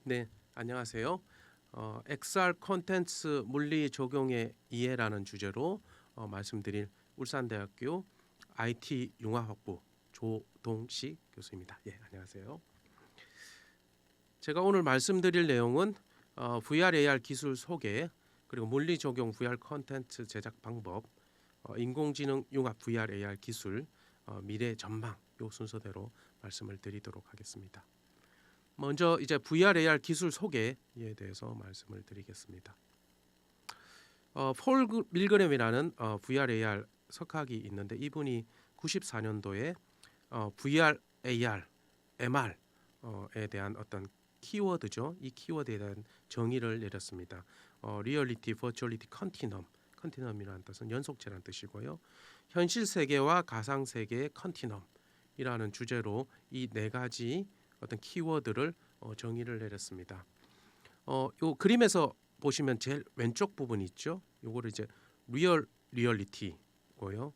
네, 안녕하세요. XR 콘텐츠 물리 적용의 이해라는 주제로 말씀드릴 울산대학교 IT 융합학부 조동식 교수입니다. 예, 안녕하세요. 제가 오늘 말씀드릴 내용은 VR, AR 기술 소개, 그리고 물리 적용 VR 콘텐츠 제작 방법, 인공지능 융합 VR, AR 기술, 미래 전망 요 순서대로 말씀을 드리도록 하겠습니다. 먼저 이제 VR, AR 기술 소개에 대해서 말씀을 드리겠습니다. 폴 밀그램이라는 VR, AR 석학이 있는데 이분이 94년도에 VR, AR, MR에 대한 어떤 키워드죠. 이 키워드에 대한 정의를 내렸습니다. 리얼리티, 버추얼리티, 컨티넘이라는 뜻은 연속체라는 뜻이고요. 현실 세계와 가상 세계의 컨티넘이라는 주제로 이 네 가지 어떤 키워드를 정의를 내렸습니다. 요 그림에서 보시면 제일 왼쪽 부분 있죠. 요거를 이제 리얼리티고요.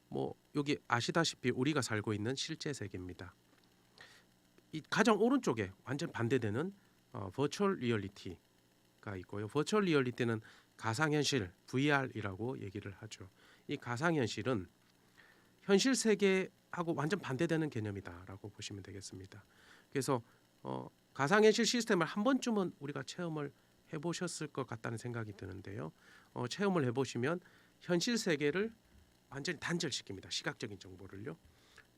뭐 여기 아시다시피 우리가 살고 있는 실제 세계입니다. 이 가장 오른쪽에 완전 반대되는 버추얼 리얼리티가 있고요. 버추얼 리얼리티는 가상현실 VR이라고 얘기를 하죠. 이 가상현실은 현실 세계하고 완전 반대되는 개념이다라고 보시면 되겠습니다. 그래서 가상현실 시스템을 한 번쯤은 우리가 체험을 해보셨을 것 같다는 생각이 드는데요. 체험을 해보시면 현실 세계를 완전히 단절시킵니다. 시각적인 정보를요.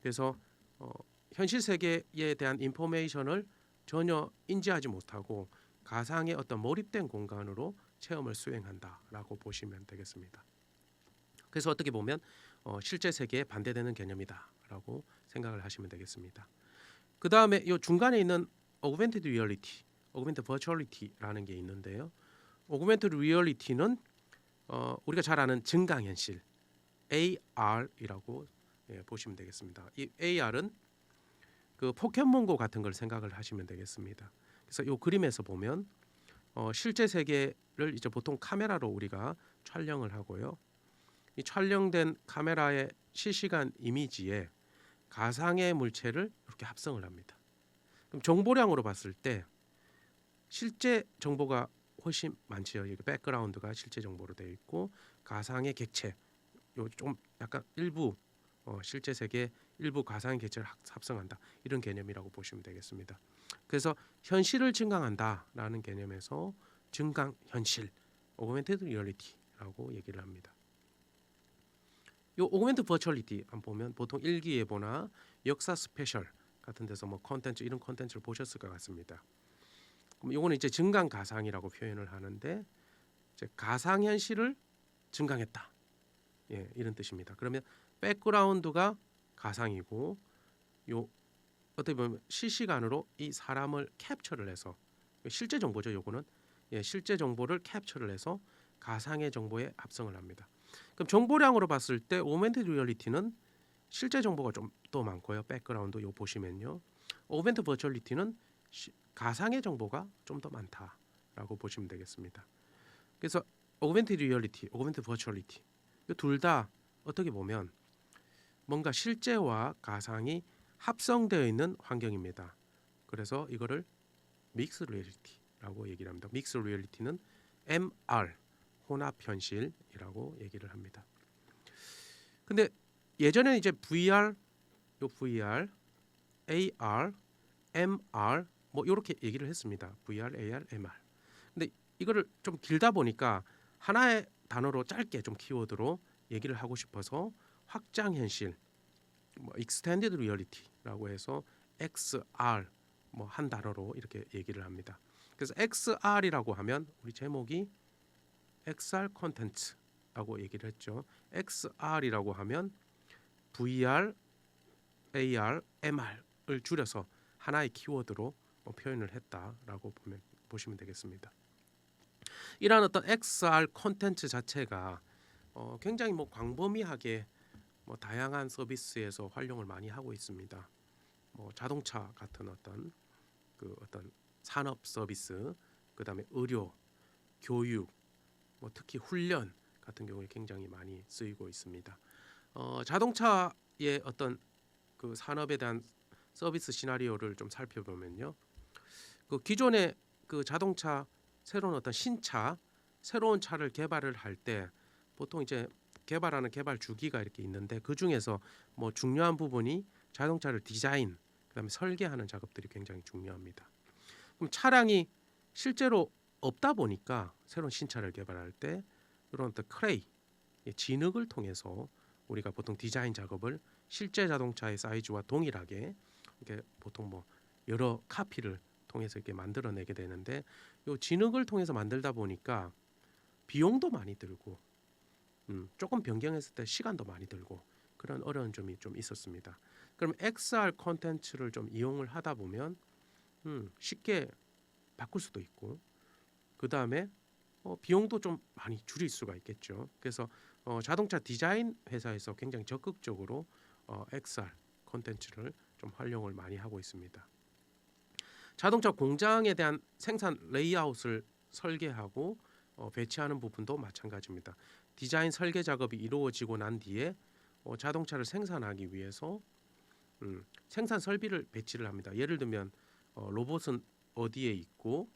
그래서 현실 세계에 대한 인포메이션을 전혀 인지하지 못하고 가상의 어떤 몰입된 공간으로 체험을 수행한다라고 보시면 되겠습니다. 그래서 어떻게 보면 실제 세계에 반대되는 개념이다라고 생각을 하시면 되겠습니다. 그 다음에 이 중간에 있는 Augmented Reality, Augmented Virtuality라는 게 있는데요. Augmented Reality는 우리가 잘 아는 증강현실 AR이라고 보시면 되겠습니다. 이 AR은 그 포켓몬고 같은 걸 생각을 하시면 되겠습니다. 그래서 이 그림에서 보면 실제 세계를 이제 보통 카메라로 우리가 촬영을 하고요. 이 촬영된 카메라의 실시간 이미지에 가상의 물체를 이렇게 합성을 합니다. 그럼 정보량으로 봤을 때 실제 정보가 훨씬 많지요. 이게 백그라운드가 실제 정보로 되어 있고 가상의 객체, 요 좀 약간 일부 실제 세계 일부 가상의 객체를 합성한다 이런 개념이라고 보시면 되겠습니다. 그래서 현실을 증강한다라는 개념에서 증강 현실, 오그멘티드 리얼리티라고 얘기를 합니다. 요 오그멘트 버추얼리티 안 보면 보통 일기예보나 역사 스페셜 같은 데서 뭐 콘텐츠 이런 콘텐츠를 보셨을 것 같습니다. 그럼 요거는 이제 증강 가상이라고 표현을 하는데 이제 가상 현실을 증강했다. 예, 이런 뜻입니다. 그러면 백그라운드가 가상이고 요 어떻게 보면 실시간으로 이 사람을 캡처를 해서 실제 정보죠. 요거는 실제 정보를 캡처를 해서 가상의 정보에 합성을 합니다. 그럼 정보량으로 봤을 때 오그멘티드 리얼리티는 실제 정보가 좀 더 많고요. 백그라운드 요 보시면요. 오그멘티드 버추얼리티는 가상의 정보가 좀 더 많다라고 보시면 되겠습니다. 그래서 오그멘티드 리얼리티, 오그멘티드 버추얼리티 이 둘 다 어떻게 보면 뭔가 실제와 가상이 합성되어 있는 환경입니다. 그래서 이거를 믹스 리얼리티라고 얘기를 합니다. 믹스 리얼리티는 MR 혼합 현실이라고 얘기를 합니다. 근데 예전에 이제 VR, AR, MR 뭐 이렇게 얘기를 했습니다. VR, AR, MR. 근데 이거를 좀 길다 보니까 하나의 단어로 짧게 좀 키워드로 얘기를 하고 싶어서 확장 현실, 뭐 Extended Reality라고 해서 XR 뭐 한 단어로 이렇게 얘기를 합니다. 그래서 XR이라고 하면 우리 제목이 XR 콘텐츠라고 얘기를 했죠. XR이라고 하면 VR, AR, MR을 줄여서 하나의 키워드로 표현을 했다라고 보시면 되겠습니다. 이러한 어떤 XR 콘텐츠 자체가 굉장히 뭐 광범위하게 뭐 다양한 서비스에서 활용을 많이 하고 있습니다. 뭐 자동차 같은 어떤 산업 서비스, 그다음에 의료, 교육, 뭐 특히 훈련 같은 경우에 굉장히 많이 쓰이고 있습니다. 자동차의 어떤 그 산업에 대한 서비스 시나리오를 좀 살펴보면요. 그 기존의 그 자동차 새로운 어떤 신차, 새로운 차를 개발을 할 때 보통 이제 개발하는 개발 주기가 이렇게 있는데 그 중에서 뭐 중요한 부분이 자동차를 디자인, 그다음에 설계하는 작업들이 굉장히 중요합니다. 그럼 차량이 실제로 없다 보니까 새로운 신차를 개발할 때 이런 어떤 크레이, 진흙을 통해서 우리가 보통 디자인 작업을 실제 자동차의 사이즈와 동일하게 이렇게 보통 뭐 여러 카피를 통해서 이렇게 만들어내게 되는데 이 진흙을 통해서 만들다 보니까 비용도 많이 들고 조금 변경했을 때 시간도 많이 들고 그런 어려운 점이 좀 있었습니다. 그럼 XR 콘텐츠를 좀 이용을 하다 보면 쉽게 바꿀 수도 있고 그 다음에 비용도 좀 많이 줄일 수가 있겠죠. 그래서 자동차 디자인 회사에서 굉장히 적극적으로 XR 콘텐츠를 좀 활용을 많이 하고 있습니다. 자동차 공장에 대한 생산 레이아웃을 설계하고 배치하는 부분도 마찬가지입니다. 디자인 설계 작업이 이루어지고 난 뒤에 자동차를 생산하기 위해서 생산 설비를 배치를 합니다. 예를 들면 로봇은 어디에 있고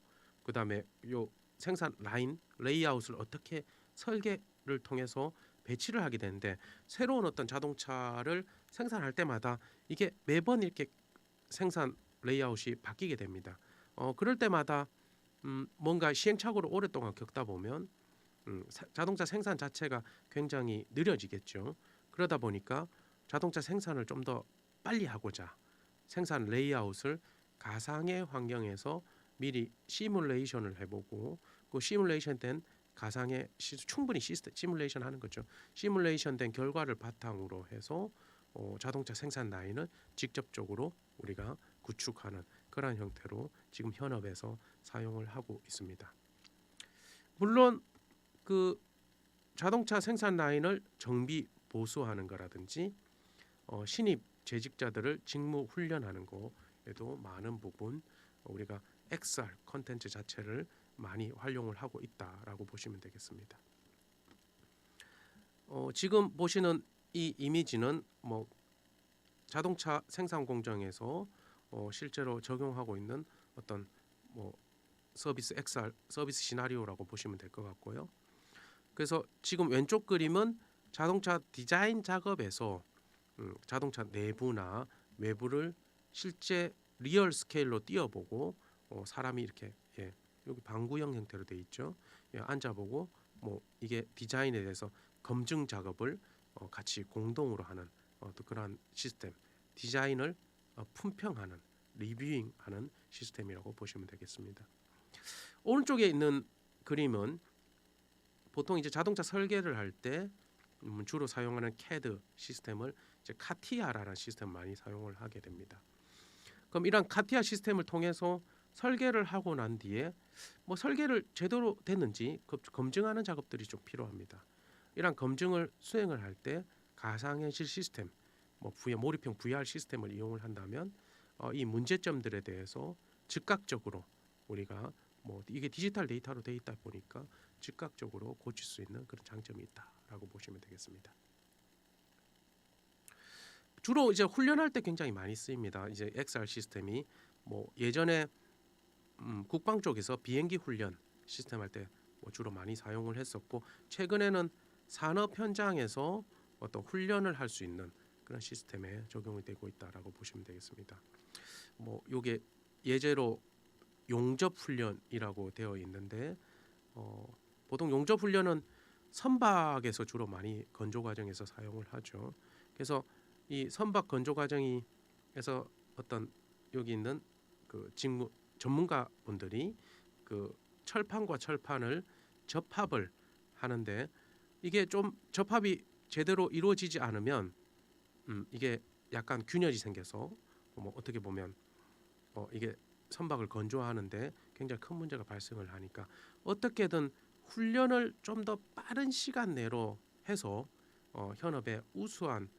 그 다음에 요 생산 라인 레이아웃을 어떻게 설계를 통해서 배치를 하게 되는데 새로운 어떤 자동차를 생산할 때마다 이게 매번 이렇게 생산 레이아웃이 바뀌게 됩니다. 그럴 때마다 뭔가 시행착오를 오랫동안 겪다 보면 자동차 생산 자체가 굉장히 느려지겠죠. 그러다 보니까 자동차 생산을 좀 더 빨리 하고자 생산 레이아웃을 가상의 환경에서 미리 시뮬레이션을 해보고 그 시뮬레이션 된 가상의 충분히 시뮬레이션 하는 거죠. 시뮬레이션 된 결과를 바탕으로 해서 자동차 생산 라인을 직접적으로 우리가 구축하는 그런 형태로 지금 현업에서 사용을 하고 있습니다. 물론 그 자동차 생산 라인을 정비 보수하는 거라든지 신입 재직자들을 직무 훈련하는 거에도 많은 부분 우리가 XR 컨텐츠 자체를 많이 활용을 하고 있다라고 보시면 되겠습니다. 지금 보시는 이 이미지는 뭐 자동차 생산 공장에서 실제로 적용하고 있는 어떤 뭐 서비스 XR 서비스 시나리오라고 보시면 될 것 같고요. 그래서 지금 왼쪽 그림은 자동차 디자인 작업에서 자동차 내부나 외부를 실제 리얼 스케일로 띄워보고 사람이 이렇게 여기 방구형 형태로 돼 있죠. 앉아보고 뭐 이게 디자인에 대해서 검증 작업을 같이 공동으로 하는 또 그러한 시스템, 디자인을 품평하는 리뷰잉하는 시스템이라고 보시면 되겠습니다. 오른쪽에 있는 그림은 보통 이제 자동차 설계를 할 때 주로 사용하는 CAD 시스템을 이제 카티아라는 시스템을 많이 사용을 하게 됩니다. 그럼 이런 카티아 시스템을 통해서 설계를 하고 난 뒤에 뭐 설계를 제대로 됐는지 검증하는 작업들이 좀 필요합니다. 이런 검증을 수행을 할 때 가상현실 시스템, 뭐 몰입형 VR 시스템을 이용을 한다면 이 문제점들에 대해서 즉각적으로 우리가 뭐 이게 디지털 데이터로 돼 있다 보니까 즉각적으로 고칠 수 있는 그런 장점이 있다라고 보시면 되겠습니다. 주로 이제 훈련할 때 굉장히 많이 쓰입니다. 이제 XR 시스템이 뭐 예전에 국방 쪽에서 비행기 훈련 시스템 할 때 뭐 주로 많이 사용을 했었고 최근에는 산업 현장에서 어떤 훈련을 할 수 있는 그런 시스템에 적용이 되고 있다라고 보시면 되겠습니다. 뭐 이게 예제로 용접 훈련이라고 되어 있는데 보통 용접 훈련은 선박에서 주로 많이 건조 과정에서 사용을 하죠. 그래서 이 선박 건조 과정에서 어떤 여기 있는 그 직무 전문가 분들이 그 철판과 철판을 접합을 하는데 이게 좀 접합이 제대로 이루어지지 않으면 이게 약간 균열이 생겨서 뭐 어떻게 보면 이게 선박을 건조하는데 굉장히 큰 문제가 발생을 하니까 어떻게든 훈련을 좀 더 빠른 시간 내로 해서 현업에 우수한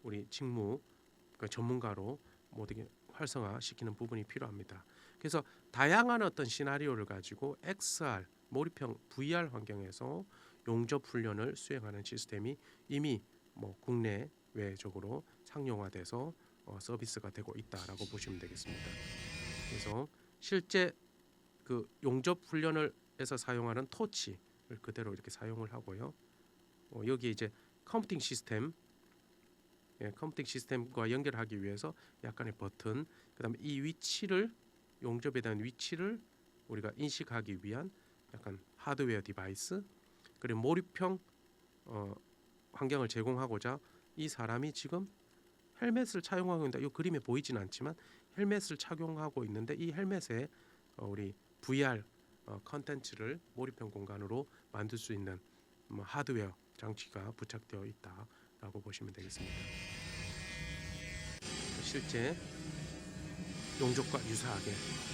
우리 직무 그 전문가로 모두 활성화시키는 부분이 필요합니다. 그래서 다양한 어떤 시나리오를 가지고 XR 몰입형 VR 환경에서 용접 훈련을 수행하는 시스템이 이미 뭐 국내외적으로 상용화돼서 서비스가 되고 있다라고 보시면 되겠습니다. 그래서 실제 그 용접 훈련을 해서 사용하는 토치를 그대로 이렇게 사용을 하고요. 여기 이제 컴퓨팅 시스템, 컴퓨팅 시스템과 연결하기 위해서 약간의 버튼, 그다음에 이 위치를 용접에 대한 위치를 우리가 인식하기 위한 약간 하드웨어 디바이스, 그리고 몰입형 환경을 제공하고자 이 사람이 지금 헬멧을 착용하고 있는데 이 그림에 보이진 않지만 헬멧을 착용하고 있는데 이 헬멧에 우리 VR 컨텐츠를 몰입형 공간으로 만들 수 있는 하드웨어 장치가 부착되어 있다라고 보시면 되겠습니다. 실제 용접과 유사하게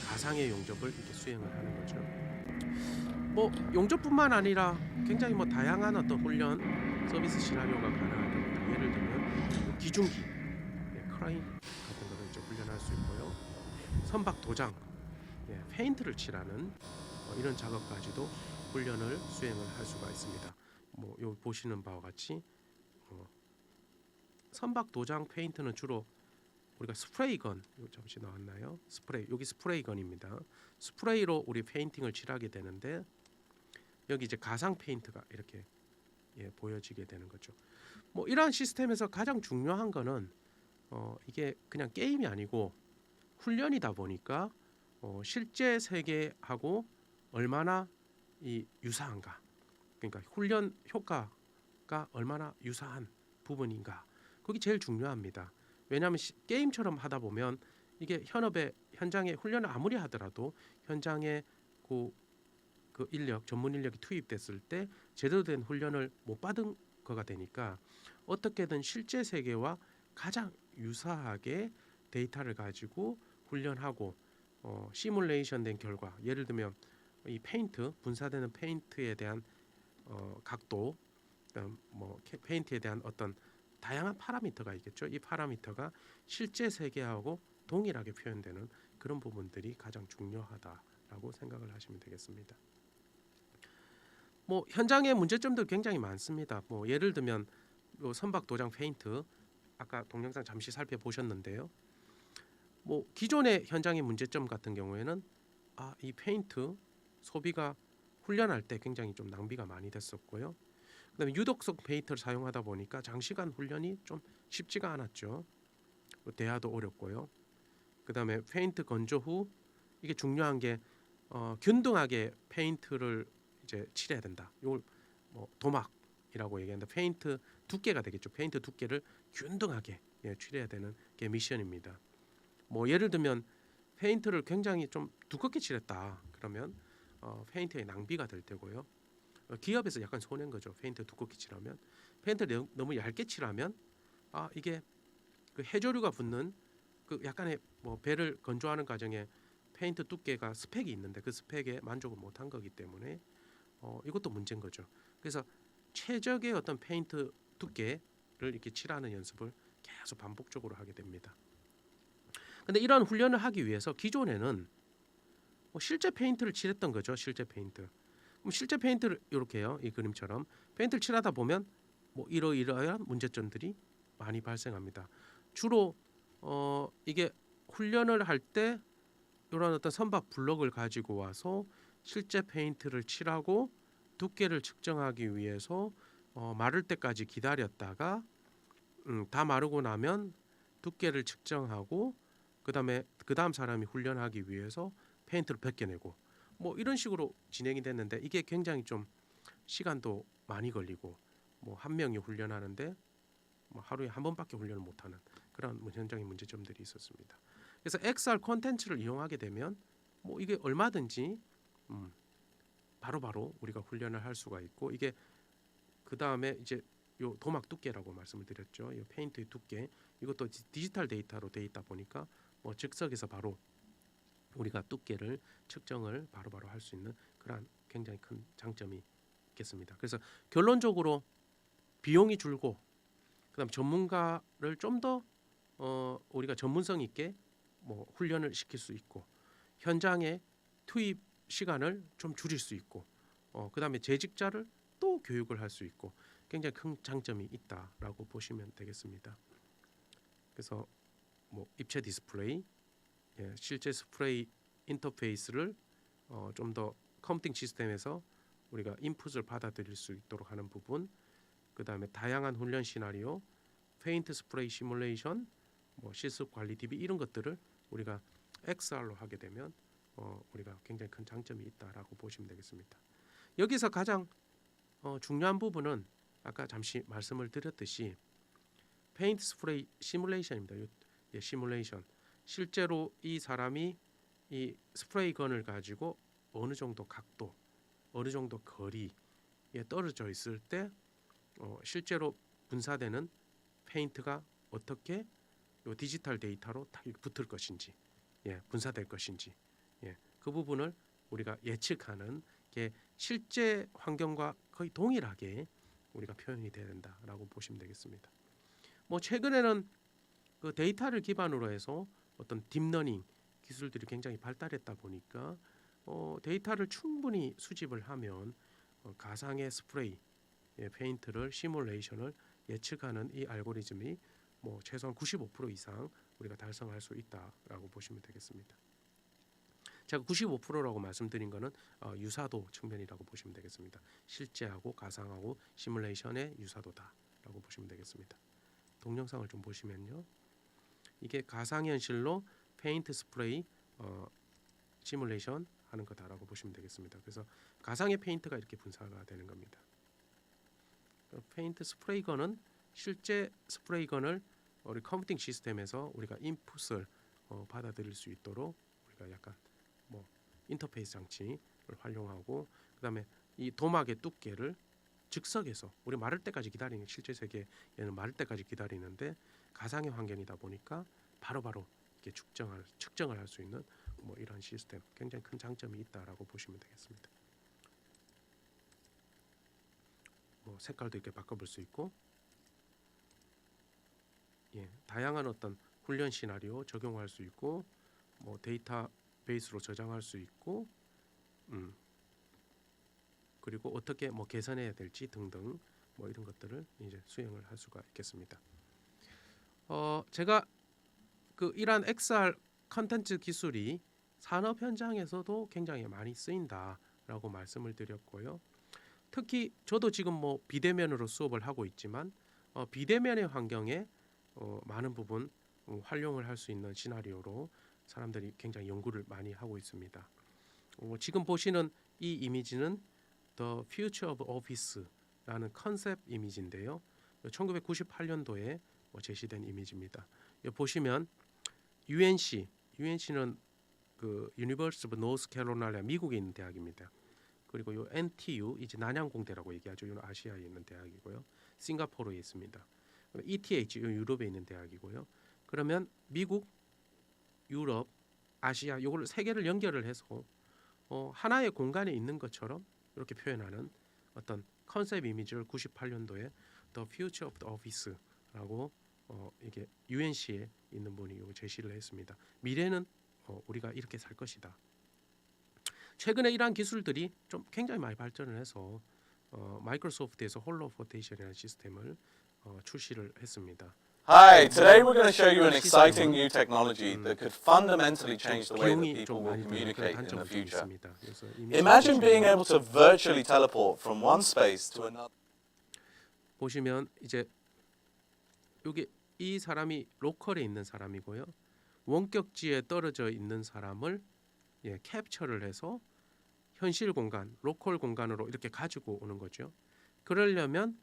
가상의 용접을 이렇게 수행을 하는 거죠. 뭐 용접뿐만 아니라 굉장히 뭐 다양한 어떤 훈련 서비스 시나리오가 가능할 겁니다. 예를 들면 기중기, 크레인 같은 거를 이제 훈련할 수 있고요. 선박 도장, 페인트를 칠하는 이런 작업까지도 훈련을 수행을 할 수가 있습니다. 뭐 여기 보시는 바와 같이 선박 도장 페인트는 주로 우리가 스프레이건, 이거 잠시 나왔나요? 여기 스프레이건입니다. 스프레이로 우리 페인팅을 칠하게 되는데 여기 이제 가상 페인트가 이렇게 보여지게 되는 거죠. 뭐 이러한 시스템에서 가장 중요한 거는 이게 그냥 게임이 아니고 훈련이다 보니까 실제 세계하고 얼마나 이 유사한가, 그러니까 훈련 효과가 얼마나 유사한 부분인가, 그게 제일 중요합니다. 왜냐하면 게임처럼 하다 보면 이게 현장에 훈련을 아무리 하더라도 현장에 그 인력, 전문 인력이 투입됐을 때 제대로 된 훈련을 못 받은 거가 되니까 어떻게든 실제 세계와 가장 유사하게 데이터를 가지고 훈련하고 시뮬레이션 된 결과, 예를 들면 이 페인트, 분사되는 페인트에 대한 각도, 뭐 페인트에 대한 어떤 다양한 파라미터가 있겠죠. 이 파라미터가 실제 세계하고 동일하게 표현되는 그런 부분들이 가장 중요하다라고 생각을 하시면 되겠습니다. 뭐 현장의 문제점도 굉장히 많습니다. 뭐 예를 들면 선박 도장 페인트, 아까 동영상 잠시 살펴보셨는데요. 뭐 기존의 현장의 문제점 같은 경우에는 이 페인트 소비가 훈련할 때 굉장히 좀 낭비가 많이 됐었고요. 그다음에 유독성 페인트를 사용하다 보니까 장시간 훈련이 좀 쉽지가 않았죠. 대화도 어렵고요. 그다음에 페인트 건조 후 이게 중요한 게 균등하게 페인트를 이제 칠해야 된다. 이걸 뭐 도막이라고 얘기하는데 페인트 두께가 되겠죠. 페인트 두께를 균등하게 칠해야 되는 게 미션입니다. 뭐 예를 들면 페인트를 굉장히 좀 두껍게 칠했다. 그러면 페인트의 낭비가 될 테고요. 기업에서 약간 손해인 거죠. 페인트 두껍게 칠하면, 페인트를 너무 얇게 칠하면 이게 그 해조류가 붙는 그 약간의 뭐 배를 건조하는 과정에 페인트 두께가 스펙이 있는데 그 스펙에 만족을 못한 거기 때문에 이것도 문제인 거죠. 그래서 최적의 어떤 페인트 두께를 이렇게 칠하는 연습을 계속 반복적으로 하게 됩니다. 근데 이러한 훈련을 하기 위해서 기존에는 실제 페인트를 칠했던 거죠. 실제 페인트. 실제 페인트를 이렇게요. 이 그림처럼 페인트를 칠하다 보면 뭐 이러이러한 문제점들이 많이 발생합니다. 주로 이게 훈련을 할 때 이런 어떤 선박 블럭을 가지고 와서 실제 페인트를 칠하고 두께를 측정하기 위해서 마를 때까지 기다렸다가 다 마르고 나면 두께를 측정하고 그다음 사람이 훈련하기 위해서 페인트를 벗겨내고 뭐 이런 식으로 진행이 됐는데 이게 굉장히 좀 시간도 많이 걸리고 뭐 한 명이 훈련하는데 뭐 하루에 한 번밖에 훈련을 못하는 그런 현장의 문제점들이 있었습니다. 그래서 XR 콘텐츠를 이용하게 되면 뭐 이게 얼마든지 바로바로 우리가 훈련을 할 수가 있고, 이게 그 다음에 이제 요 도막 두께라고 말씀을 드렸죠. 이 페인트의 두께, 이것도 디지털 데이터로 돼 있다 보니까 뭐 즉석에서 바로 우리가 두께를 측정을 바로바로 할 수 있는 그런 굉장히 큰 장점이 있겠습니다. 그래서 결론적으로 비용이 줄고 그다음 전문가를 좀 더 우리가 전문성 있게 뭐 훈련을 시킬 수 있고 현장에 투입 시간을 좀 줄일 수 있고 그다음에 재직자를 또 교육을 할 수 있고 굉장히 큰 장점이 있다라고 보시면 되겠습니다. 그래서 뭐 입체 디스플레이, 실제 스프레이 인터페이스를 좀 더 컴퓨팅 시스템에서 우리가 인풋을 받아들일 수 있도록 하는 부분, 그 다음에 다양한 훈련 시나리오, 페인트 스프레이 시뮬레이션, 뭐 실습 관리 DB 이런 것들을 우리가 XR로 하게 되면 우리가 굉장히 큰 장점이 있다라고 보시면 되겠습니다. 여기서 가장 중요한 부분은 아까 잠시 말씀을 드렸듯이 페인트 스프레이 시뮬레이션입니다. 시뮬레이션. 실제로 이 사람이 이 스프레이 건을 가지고 어느 정도 각도, 어느 정도 거리에 떨어져 있을 때 실제로 분사되는 페인트가 어떻게 요 디지털 데이터로 딱 붙을 것인지, 분사될 것인지, 그 부분을 우리가 예측하는 게 실제 환경과 거의 동일하게 우리가 표현이 돼야 된다라고 보시면 되겠습니다. 뭐 최근에는 그 데이터를 기반으로 해서 어떤 딥러닝 기술들이 굉장히 발달했다 보니까 데이터를 충분히 수집을 하면 가상의 스프레이, 페인트를 시뮬레이션을 예측하는 이 알고리즘이 뭐 최소한 95% 이상 우리가 달성할 수 있다라고 보시면 되겠습니다. 제가 95%라고 말씀드린 거는 유사도 측면이라고 보시면 되겠습니다. 실제하고 가상하고 시뮬레이션의 유사도다라고 보시면 되겠습니다. 동영상을 좀 보시면요, 이게 가상현실로 페인트 스프레이 시뮬레이션 하는 거다라고 보시면 되겠습니다. 그래서 가상의 페인트가 이렇게 분사가 되는 겁니다. 페인트 스프레이건은 실제 스프레이건을 우리 컴퓨팅 시스템에서 우리가 인풋을 받아들일 수 있도록 우리가 약간 뭐 인터페이스 장치를 활용하고, 그다음에 이 도막의 두께를 즉석에서 우리 마를 때까지 기다리는, 실제 세계에는 마를 때까지 기다리는데 가상의 환경이다 보니까 바로바로 이렇게 측정을 할 수 있는 뭐 이런 시스템, 굉장히 큰 장점이 있다라고 보시면 되겠습니다. 뭐 색깔도 이렇게 바꿔볼 수 있고, 다양한 어떤 훈련 시나리오 적용할 수 있고, 뭐 데이터베이스로 저장할 수 있고, 그리고 어떻게 뭐 개선해야 될지 등등 뭐 이런 것들을 이제 수행을 할 수가 있겠습니다. 제가 그 이러한 XR 컨텐츠 기술이 산업 현장에서도 굉장히 많이 쓰인다라고 말씀을 드렸고요. 특히 저도 지금 뭐 비대면으로 수업을 하고 있지만 비대면의 환경에 많은 부분 활용을 할 수 있는 시나리오로 사람들이 굉장히 연구를 많이 하고 있습니다. 지금 보시는 이 이미지는 The Future of Office라는 컨셉 이미지인데요. 1998년도에 제시된 이미지입니다. 여기 보시면 UNC는 그 University of North Carolina 미국에 있는 대학입니다. 그리고 요 NTU 이제 난양공대라고 얘기하죠. 이건 아시아에 있는 대학이고요. 싱가포르에 있습니다. ETH 유럽에 있는 대학이고요. 그러면 미국, 유럽, 아시아 요걸 세 개를 연결을 해서 하나의 공간에 있는 것처럼 이렇게 표현하는 어떤 컨셉 이미지를 98년도에 The Future of the Office라고 이게 UNC에 있는 분이 제시를 했습니다. 미래는 우리가 이렇게 살 것이다. 최근에 이러한 기술들이 좀 굉장히 많이 발전을 해서 마이크로소프트에서 홀로포테이션이라는 시스템을 출시를 했습니다. Hi, today we're going to show you an exciting new technology that could fundamentally change the way that 비용이 people 좀 will 많이 드는 그런 communicate in the 단점이 좀 future. 있습니다. 그래서 Imagine being able to virtually teleport from one space to another. 보시면 이제 여기 이 사람이 로컬에 있는 사람이고요. 원격지에 떨어져 있는 사람을 캡처를 해서 현실 공간, 로컬 공간으로 이렇게 가지고 오는 거죠. 그러려면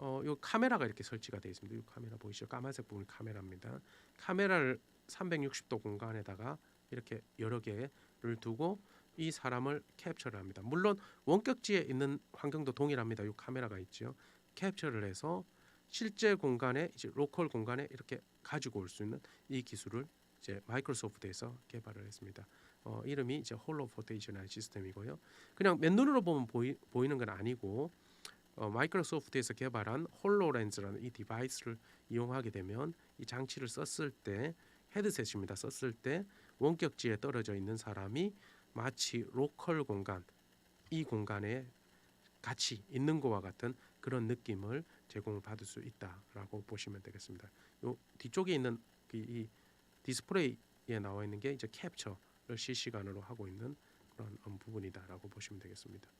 요 카메라가 이렇게 설치가 되어 있습니다. 이 카메라 보이시죠? 까만색 부분이 카메라입니다. 카메라를 360도 공간에다가 이렇게 여러 개를 두고 이 사람을 캡처를 합니다. 물론 원격지에 있는 환경도 동일합니다. 이 카메라가 있죠. 캡처를 해서 실제 공간에 이제 로컬 공간에 이렇게 가지고 올 수 있는 이 기술을 이제 마이크로소프트에서 개발을 했습니다. 이름이 이제 홀로포테이션 시스템이고요. 그냥 맨눈으로 보면 보이는 건 아니고 마이크로소프트에서 개발한 홀로렌즈라는 이 디바이스를 이용하게 되면 이 장치를 썼을 때 헤드셋입니다. 썼을 때 원격지에 떨어져 있는 사람이 마치 로컬 공간, 이 공간에 같이 있는 것과 같은 그런 느낌을 제공을 받을 수 있다라고 보시면 되겠습니다. 요 뒤쪽에 있는 이 디스플레이에 나와 있는 게 이제 캡처를 실시간으로 하고 있는 그런 부분이다라고 보시면 되겠습니다.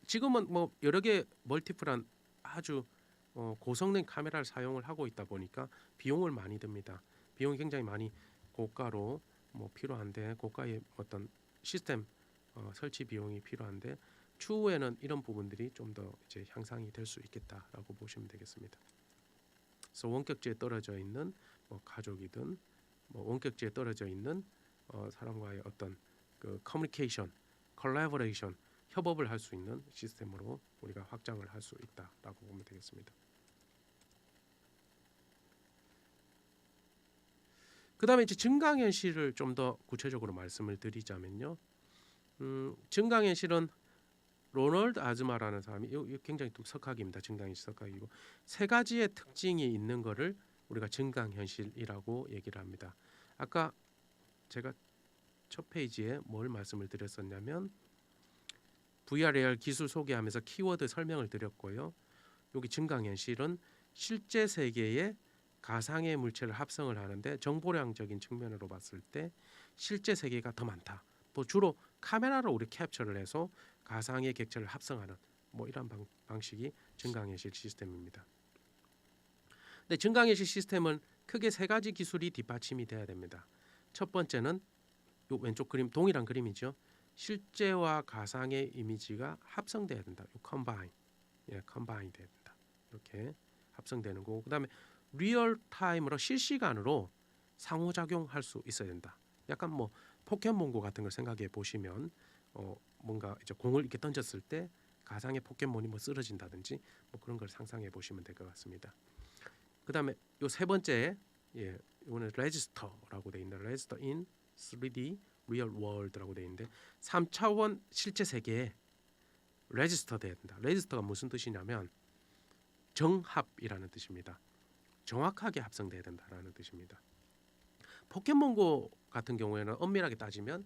지금은 뭐 여러 개 멀티플한 아주 고성능 카메라를 사용을 하고 있다 보니까 비용을 많이 듭니다. 비용이 굉장히 많이 고가로 뭐 필요한데 고가의 어떤 시스템 설치 비용이 필요한데 추후에는 이런 부분들이 좀 더 이제 향상이 될 수 있겠다라고 보시면 되겠습니다. 그래서 원격지에 떨어져 있는 뭐 가족이든 뭐 원격지에 떨어져 있는 사람과의 어떤 그 커뮤니케이션, 컬래버레이션, 협업을 할 수 있는 시스템으로 우리가 확장을 할 수 있다라고 보면 되겠습니다. 그다음에 이제 증강현실을 좀 더 구체적으로 말씀을 드리자면요. 증강현실은 로널드 아즈마라는 사람이 이거 굉장히 좀 석학입니다. 증강현실 석학이고 세 가지의 특징이 있는 거를 우리가 증강현실이라고 얘기를 합니다. 아까 제가 첫 페이지에 뭘 말씀을 드렸었냐면 VR AR 기술 소개하면서 키워드 설명을 드렸고요. 여기 증강현실은 실제 세계에 가상의 물체를 합성을 하는데 정보량적인 측면으로 봤을 때 실제 세계가 더 많다. 뭐 주로 카메라로 우리 캡처를 해서 가상의 객체를 합성하는 뭐 이런 방식이 증강현실 시스템입니다. 근데 증강현실 시스템은 크게 세 가지 기술이 뒷받침이 돼야 됩니다. 첫 번째는 요 왼쪽 그림 동일한 그림이죠. 실제와 가상의 이미지가 합성돼야 된다. 요 컴바인, 컴바인 돼야 된다. 이렇게 합성되는 거고 그다음에 리얼 타임으로 실시간으로 상호작용할 수 있어야 된다. 약간 뭐 포켓몬고 같은 걸 생각해 보시면 뭔가 이제 공을 이렇게 던졌을 때 가상의 포켓몬이 뭐 쓰러진다든지 뭐 그런 걸 상상해 보시면 될 것 같습니다. 그다음에 요 세 번째 이거는 레지스터라고 돼 있는 레지스터 인 3D 리얼 월드라고 돼 있는데 3차원 실제 세계에 레지스터 돼야 된다. 레지스터가 무슨 뜻이냐면 정합이라는 뜻입니다. 정확하게 합성돼야 된다라는 뜻입니다. 포켓몬고 같은 경우에는 엄밀하게 따지면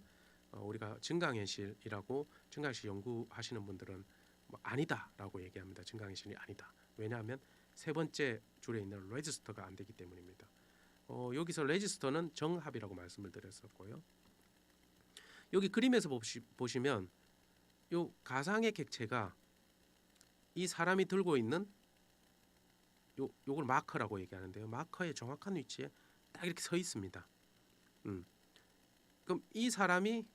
우리가 증강현실이라고 증강현실 연구하시는 분들은 뭐 아니다라고 얘기합니다. 증강현실이 아니다. 왜냐하면 세 번째 줄에 있는 레지스터가 안 되기 때문입니다. 여기서 레지스터는 정합이라고 말씀을 드렸었고요. 여기 그림에서 보시면 요 가상의 객체가 이 사람이 들고 있는 요걸 마커라고 얘기하는데요. 마커의 정확한 위치에 딱 이렇게 서 있습니다. 그럼 이 사람이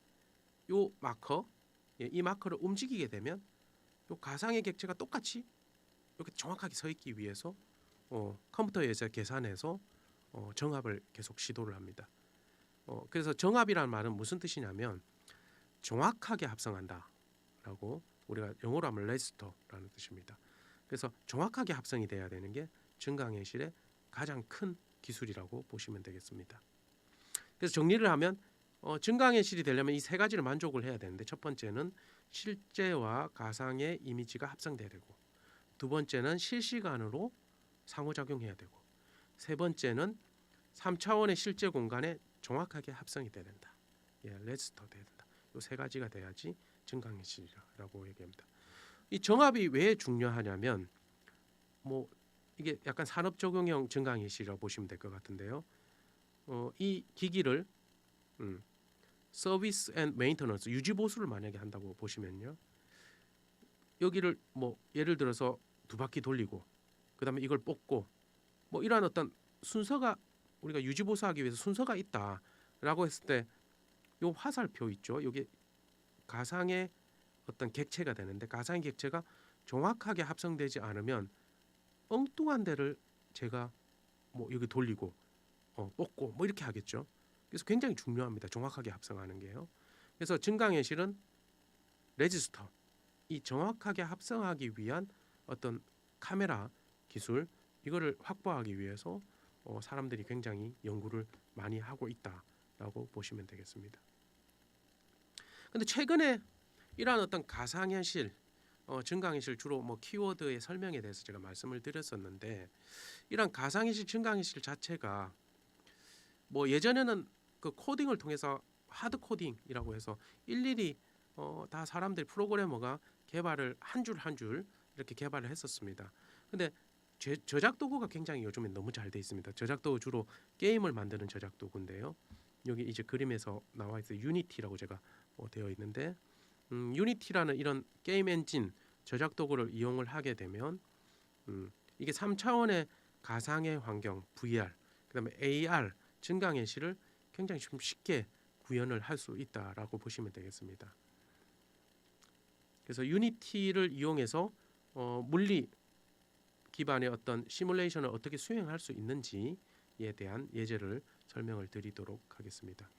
요 마커, 이 마커를 움직이게 되면 요 가상의 객체가 똑같이 이렇게 정확하게 서 있기 위해서 컴퓨터에서 계산해서 정합을 계속 시도를 합니다. 그래서 정합이라는 말은 무슨 뜻이냐면 정확하게 합성한다라고 우리가 영어로 하면 레지스터라는 뜻입니다. 그래서 정확하게 합성이 돼야 되는 게 증강현실의 가장 큰 기술이라고 보시면 되겠습니다. 그래서 정리를 하면 증강현실이 되려면 이 세 가지를 만족을 해야 되는데 첫 번째는 실제와 가상의 이미지가 합성돼야 되고 두 번째는 실시간으로 상호작용해야 되고 세 번째는 3차원의 실제 공간에 정확하게 합성이 돼야 된다. 레지스터 돼야 된다. 이 세 가지가 돼야지 증강현실이라고 얘기합니다. 이 정합이 왜 중요하냐면 뭐 이게 약간 산업 적용형 증강현실이라고 보시면 될 것 같은데요. 이 기기를 서비스 앤 메인터넌스 유지 보수를 만약에 한다고 보시면요. 여기를 뭐 예를 들어서 두 바퀴 돌리고 그다음에 이걸 뽑고 뭐 이러한 어떤 순서가 우리가 유지 보수하기 위해서 순서가 있다라고 했을 때 요 화살표 있죠. 여기 가상의 어떤 객체가 되는데 가상의 객체가 정확하게 합성되지 않으면 엉뚱한 데를 제가 뭐 여기 돌리고 뽑고 뭐 이렇게 하겠죠. 그래서 굉장히 중요합니다. 정확하게 합성하는 게요. 그래서 증강현실은 레지스터 이 정확하게 합성하기 위한 어떤 카메라 기술 이거를 확보하기 위해서 사람들이 굉장히 연구를 많이 하고 있다라고 보시면 되겠습니다. 근데 최근에 이러한 어떤 가상현실, 증강현실 주로 뭐 키워드의 설명에 대해서 제가 말씀을 드렸었는데 이러한 가상현실, 증강현실 자체가 뭐 예전에는 그 코딩을 통해서 하드 코딩이라고 해서 일일이 다 사람들 프로그래머가 개발을 한 줄 한 줄 이렇게 개발을 했었습니다. 근데 저작 도구가 굉장히 요즘에 너무 잘 돼 있습니다. 저작 도구 주로 게임을 만드는 저작 도구인데요. 여기 이제 그림에서 나와 있어요. 유니티라고 제가 되어 있는데 유니티라는 이런 게임 엔진 저작 도구를 이용을 하게 되면 이게 3차원의 가상의 환경 VR 그다음에 AR 증강현실을 굉장히 좀 쉽게 구현을 할 수 있다라고 보시면 되겠습니다. 그래서 유니티를 이용해서 물리 기반의 어떤 시뮬레이션을 어떻게 수행할 수 있는지에 대한 예제를 설명을 드리도록 하겠습니다.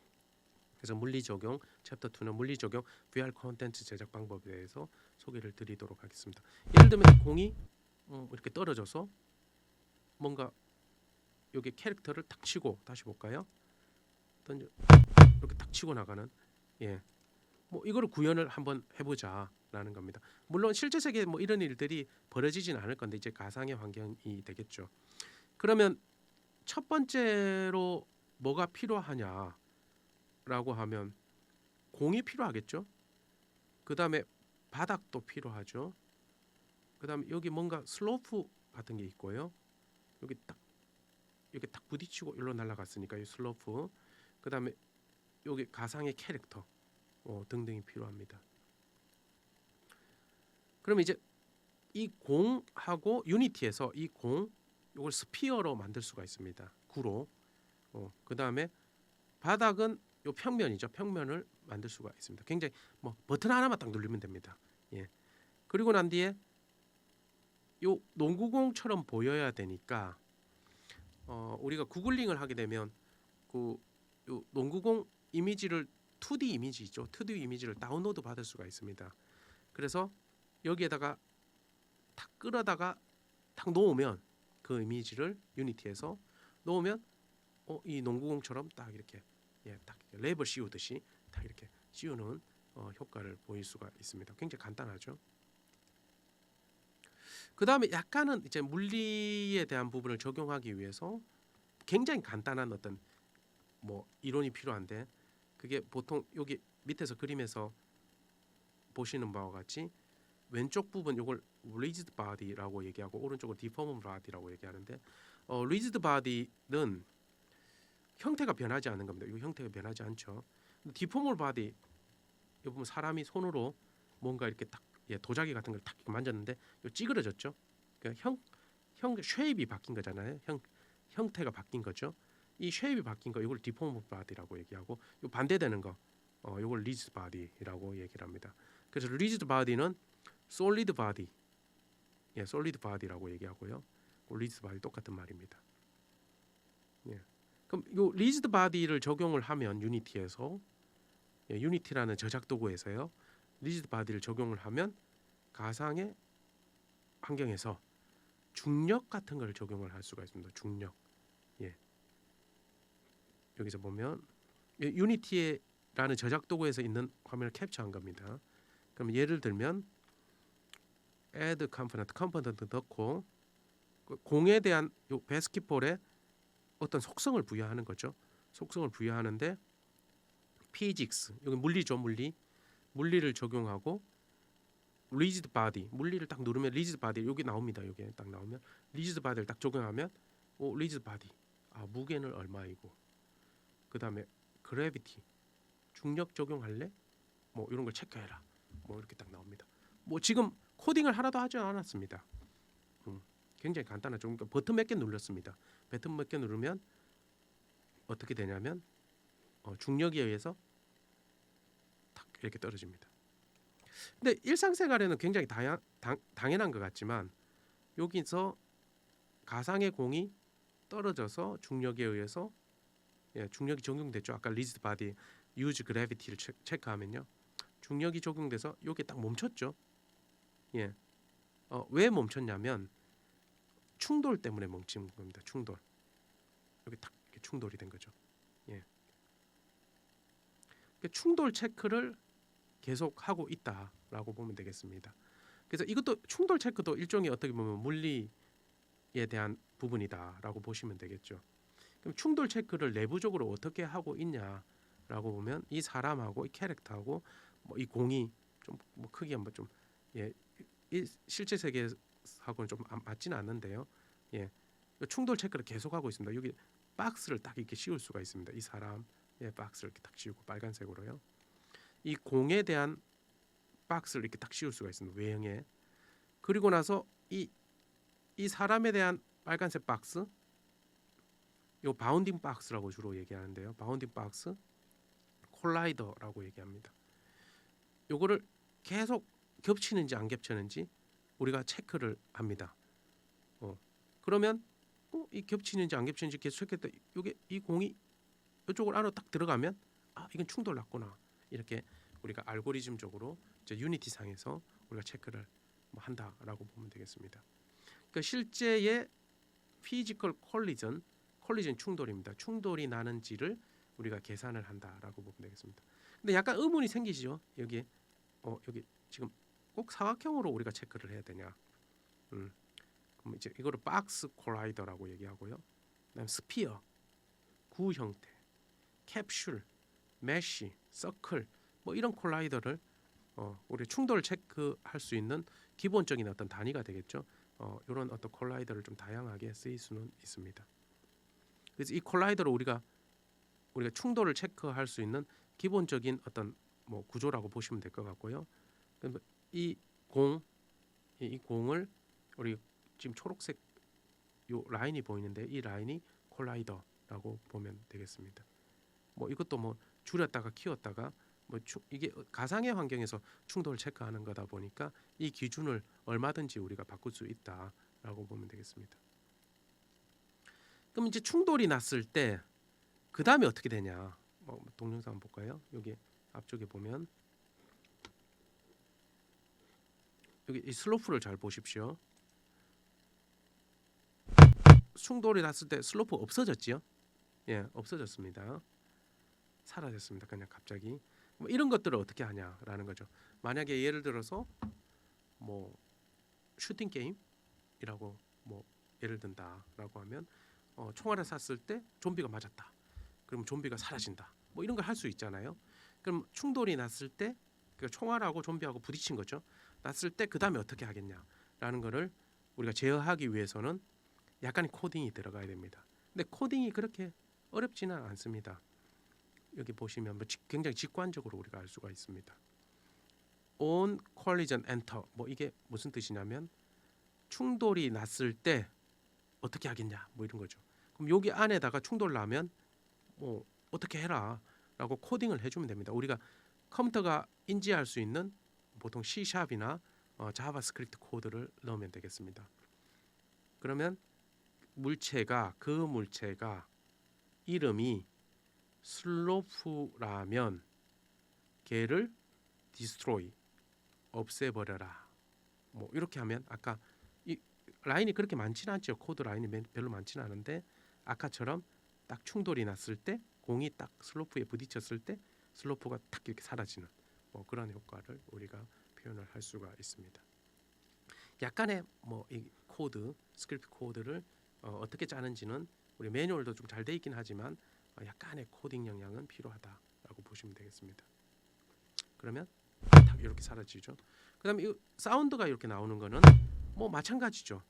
그래서 물리 적용 챕터 2는 물리 적용 VR 콘텐츠 제작 방법에 대해서 소개를 드리도록 하겠습니다. 예를 들면 공이 이렇게 떨어져서 뭔가 여기 캐릭터를 탁 치고 다시 볼까요? 던져 이렇게 탁 치고 나가는 뭐 이거를 구현을 한번 해보자라는 겁니다. 물론 실제 세계에 뭐 이런 일들이 벌어지진 않을 건데 이제 가상의 환경이 되겠죠. 그러면 첫 번째로 뭐가 필요하냐라고 하면 공이 필요하겠죠. 그 다음에 바닥도 필요하죠. 그 다음에 여기 뭔가 슬로프 같은 게 있고요. 여기 딱 이렇게 딱 부딪히고 일로 날아갔으니까 이 슬로프. 그 다음에 여기 가상의 캐릭터 등등이 필요합니다. 그럼 이제 이 공하고 유니티에서 이 공 이걸 스피어로 만들 수가 있습니다. 구로. 그 다음에 바닥은 요 평면이죠. 평면을 만들 수가 있습니다. 굉장히 뭐 버튼 하나만 딱 누르면 됩니다. 그리고 난 뒤에 요 농구공처럼 보여야 되니까 우리가 구글링을 하게 되면 요 농구공 이미지를 2D 이미지죠. 2D 이미지를 다운로드 받을 수가 있습니다. 그래서 여기에다가 탁 끌어다가 탁 놓으면 그 이미지를 유니티에서 놓으면 이 농구공처럼 딱 이렇게 딱 랩을 씌우듯이 딱 이렇게 씌우는 효과를 보일 수가 있습니다. 굉장히 간단하죠. 그 다음에 약간은 이제 물리에 대한 부분을 적용하기 위해서 굉장히 간단한 어떤 뭐 이론이 필요한데 그게 보통 여기 밑에서 그림에서 보시는 바와 같이 왼쪽 부분 이걸 rigid body라고 얘기하고 오른쪽을 deformed body라고 얘기하는데 rigid body는 형태가 변하지 않는 겁니다. 이 형태가 변하지 않죠. deformed body 이 보면 사람이 손으로 뭔가 이렇게 딱 도자기 같은 걸 탁 만졌는데 찌그러졌죠. 그러니까 형 쉐입이 바뀐 거잖아요. 형태가 바뀐 거죠. 이 쉐입이 바뀐 거 이걸 deformed body라고 얘기하고 요 반대되는 거 이걸 rigid body라고 얘기를 합니다. 그래서 rigid body는 solid body, solid body라고 얘기하고요. rigid body 똑같은 말입니다. 그럼 요 rigid body를 적용을 하면 유니티에서 유니티라는 저작 도구에서요. rigid body를 적용을 하면 가상의 환경에서 중력 같은 걸 적용을 할 수가 있습니다. 중력. 여기서 보면 유니티라는 저작 도구에서 있는 화면을 캡처한 겁니다. 그럼 예를 들면 add component 넣고 공에 대한 요 바스켓볼에 어떤 속성을 부여하는 거죠. 속성을 부여하는데 physics 여기 물리죠. 물리를 적용하고 rigid body 물리를 딱 누르면 rigid body 여기 나옵니다. 여기 딱 나오면 rigid body를 딱 적용하면 rigid body 무게는 얼마이고 그 다음에 gravity 중력 적용할래? 뭐 이런 걸 체크해라. 뭐 이렇게 딱 나옵니다. 뭐 지금 코딩을 하나도 하지 않았습니다. 굉장히 간단하죠. 그러니까 버튼 몇 개 눌렀습니다. 버튼 몇 개 누르면 어떻게 되냐면 중력에 의해서 탁 이렇게 떨어집니다. 근데 일상생활에는 굉장히 당연한 것 같지만 여기서 가상의 공이 떨어져서 중력에 의해서 중력이 적용됐죠. 아까 리지드 바디 유즈 그래비티를 체크하면요. 중력이 적용돼서 여기 딱 멈췄죠. 왜 멈췄냐면 충돌 때문에 멈춘 겁니다. 충돌. 여기 딱 충돌이 된 거죠. 충돌 체크를 계속 하고 있다라고 보면 되겠습니다. 그래서 이것도 충돌 체크도 일종의 어떻게 보면 물리에 대한 부분이다라고 보시면 되겠죠. 그럼 충돌 체크를 내부적으로 어떻게 하고 있냐라고 보면 이 사람하고 이 캐릭터하고 뭐 이 공이 좀 뭐 크게 한번 좀 이 실제 세계하고는 좀 맞지는 않는데요. 충돌 체크를 계속 하고 있습니다. 여기 박스를 딱 이렇게 씌울 수가 있습니다. 이 사람 예, 박스를 이렇게 딱 씌우고 빨간색으로요. 이 공에 대한 박스를 이렇게 딱 씌울 수가 있습니다. 외형에. 그리고 나서 이 사람에 대한 빨간색 박스, 요 바운딩 박스라고 주로 얘기하는데요. 바운딩 박스, 콜라이더라고 얘기합니다. 요거를 계속 겹치는지 안 겹치는지 우리가 체크를 합니다. 그러면 이 겹치는지 안 겹치는지 계속 체크했다. 요게 이 공이 이쪽으로 안으로 딱 들어가면 이건 충돌 났구나. 이렇게 우리가 알고리즘적으로 이제 유니티 상에서 우리가 체크를 한다라고 보면 되겠습니다. 그러니까 실제의 피지컬 콜리전 충돌입니다. 충돌이 나는지를 우리가 계산을 한다라고 보면 되겠습니다. 근데 약간 의문이 생기시죠? 여기 지금 꼭 사각형으로 우리가 체크를 해야 되냐? 그럼 이제 이거를 박스 콜라이더라고 얘기하고요. 그다음 스피어, 구 형태, 캡슐, 메쉬, 서클 뭐 이런 콜라이더를 우리 충돌을 체크할 수 있는 기본적인 어떤 단위가 되겠죠. 이런 어떤 콜라이더를 좀 다양하게 쓰일 수는 있습니다. 그래서 이 콜라이더로 우리가 충돌을 체크할 수 있는 기본적인 어떤 구조라고 보시면 될 것 같고요. 이 공을 우리 지금 초록색 요 라인이 보이는데 이 라인이 콜라이더라고 보면 되겠습니다. 이것도 줄였다가 키웠다가 이게 가상의 환경에서 충돌을 체크하는 거다 보니까 이 기준을 얼마든지 우리가 바꿀 수 있다라고 보면 되겠습니다. 그럼 이제 충돌이 났을 때 그 다음에 어떻게 되냐? 동영상 한번 볼까요? 여기 앞쪽에 보면 여기 이 슬로프를 잘 보십시오. 충돌이 났을 때 슬로프 없어졌지요? 예, 없어졌습니다. 사라졌습니다. 그냥 갑자기. 이런 것들을 어떻게 하냐라는 거죠. 만약에 예를 들어서 슈팅 게임이라고 예를 든다라고 하면 총알을 쐈을 때 좀비가 맞았다. 그럼 좀비가 사라진다. 이런 걸 할 수 있잖아요. 그럼 충돌이 났을 때 그 총알하고 좀비하고 부딪힌 거죠. 났을 때 그 다음에 어떻게 하겠냐라는 거를 우리가 제어하기 위해서는 약간의 코딩이 들어가야 됩니다. 근데 코딩이 그렇게 어렵지는 않습니다. 여기 보시면 굉장히 직관적으로 우리가 알 수가 있습니다. On collision enter 이게 무슨 뜻이냐면 충돌이 났을 때 어떻게 하겠냐 이런 거죠. 그럼 여기 안에다가 충돌 나면 어떻게 해라라고 코딩을 해주면 됩니다. 우리가 컴퓨터가 인지할 수 있는 보통 C#이나 자바스크립트 코드를 넣으면 되겠습니다. 그러면 그 물체가 이름이 슬로프라면 걔를 destroy 없애버려라. 이렇게 하면 아까 이 라인이 그렇게 많지는 않죠. 코드 라인이 별로 많지는 않은데 아까처럼 딱 충돌이 났을 때 공이 딱 슬로프에 부딪혔을 때 슬로프가 딱 이렇게 사라지는 그런 효과를 우리가 표현을 할 수가 있습니다. 약간의 이 코드 스크립트 코드를 어떻게 짜는지는 우리 매뉴얼도 좀 잘 돼 있긴 하지만 약간의 코딩 영향은 필요하다라고 보시면 되겠습니다. 그러면 딱 이렇게 사라지죠. 그다음에 이 사운드가 이렇게 나오는 거는 마찬가지죠.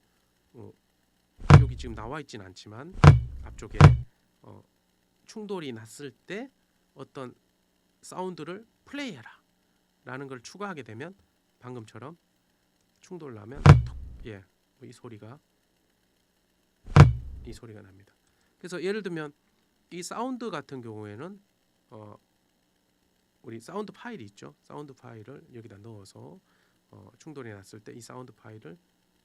여기 지금 나와 있진 않지만 앞쪽에 충돌이 났을 때 어떤 사운드를 플레이해라 라는 걸 추가하게 되면 방금처럼 충돌 나면 이 소리가 납니다. 그래서 예를 들면 이 사운드 같은 경우에는 우리 사운드 파일이 있죠. 사운드 파일을 여기다 넣어서 충돌이 났을 때 이 사운드 파일을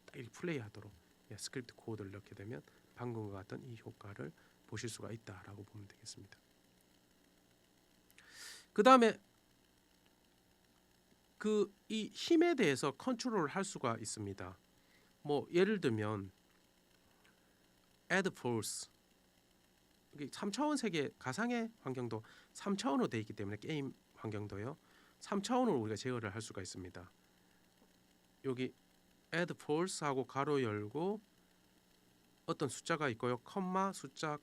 딱 이렇게 플레이하도록 스크립트 코드를 넣게 되면 방금과 같은 이 효과를 보실 수가 있다라고 보면 되겠습니다. 그 다음에 이 힘에 대해서 컨트롤을 할 수가 있습니다. 예를 들면 add force 3차원 세계 가상의 환경도 3차원으로 되어 있기 때문에 게임 환경도요. 3차원으로 우리가 제어를 할 수가 있습니다. 여기 add force 하고 가로 열고 어떤 숫자가 있고요. 콤마 숫자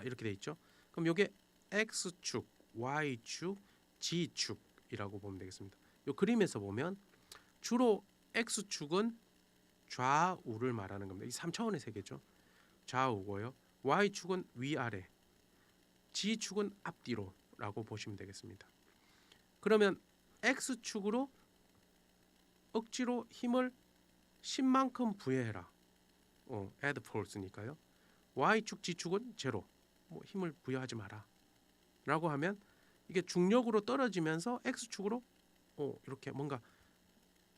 이렇게 돼 있죠. 그럼 이게 x축, y축, g축이라고 보면 되겠습니다. 이 그림에서 보면 주로 x축은 좌우를 말하는 겁니다. 이 3차원의 세계죠. 좌우고요. y축은 위아래, G축은 앞뒤로라고 보시면 되겠습니다. 그러면 X축으로 억지로 힘을 10만큼 부여해라. add force니까요. Y축 G축은 제로. 뭐 힘을 부여하지 마라. 라고 하면 이게 중력으로 떨어지면서 X축으로 이렇게 뭔가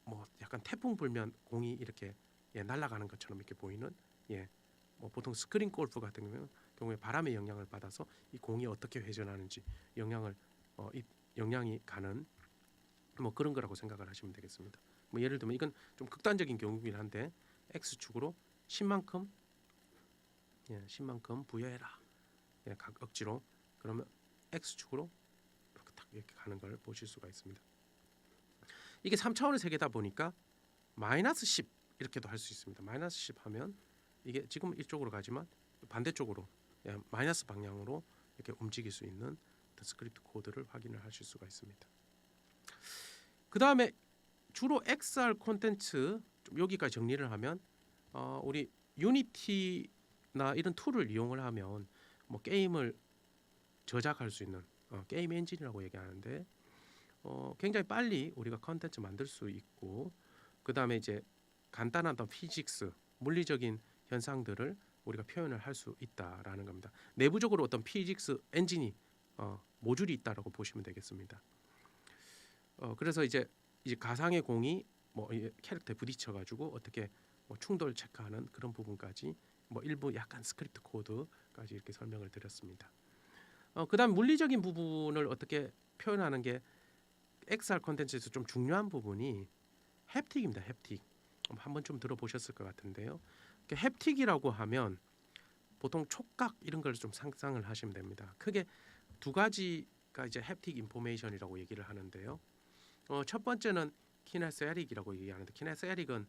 뭐 약간 태풍 불면 공이 이렇게 날아가는 것처럼 이렇게 보이는 뭐 보통 스크린 골프 같은 경우에 바람의 영향을 받아서 이 공이 어떻게 회전하는지 영향이 가는 뭐 그런 거라고 생각을 하시면 되겠습니다. 뭐 예를 들면 이건 좀 극단적인 경우긴 한데 X축으로 10만큼 부여해라. 각 억지로. 그러면 X축으로 이렇게 딱 이렇게 가는 걸 보실 수가 있습니다. 이게 3차원의 세계다 보니까 마이너스 10 이렇게도 할 수 있습니다. 마이너스 10 하면 이게 지금 이쪽으로 가지만 반대쪽으로 마이너스 방향으로 이렇게 움직일 수 있는 스크립트 코드를 확인을 하실 수가 있습니다. 그 다음에 주로 XR 콘텐츠 좀 여기까지 정리를 하면 우리 유니티나 이런 툴을 이용을 하면 뭐 게임을 저작할 수 있는 게임 엔진이라고 얘기하는데 굉장히 빨리 우리가 컨텐츠 만들 수 있고 그 다음에 이제 간단한 어떤 피직스 물리적인 현상들을 우리가 표현을 할 수 있다라는 겁니다. 내부적으로 어떤 피직스 엔진이 모듈이 있다라고 보시면 되겠습니다. 그래서 이제 가상의 공이 뭐 캐릭터에 부딪혀가지고 어떻게 뭐 충돌 체크하는 그런 부분까지 뭐 일부 약간 스크립트 코드까지 이렇게 설명을 드렸습니다. 그다음 물리적인 부분을 어떻게 표현하는 게 XR 콘텐츠에서 좀 중요한 부분이 햅틱입니다. 햅틱. 한 번쯤 들어보셨을 것 같은데요. 햅틱이라고 하면 보통 촉각 이런 걸 좀 상상을 하시면 됩니다. 크게 두 가지가 이제 햅틱 인포메이션이라고 얘기를 하는데요. 첫 번째는 키네세릭이라고 얘기하는데 키네세릭은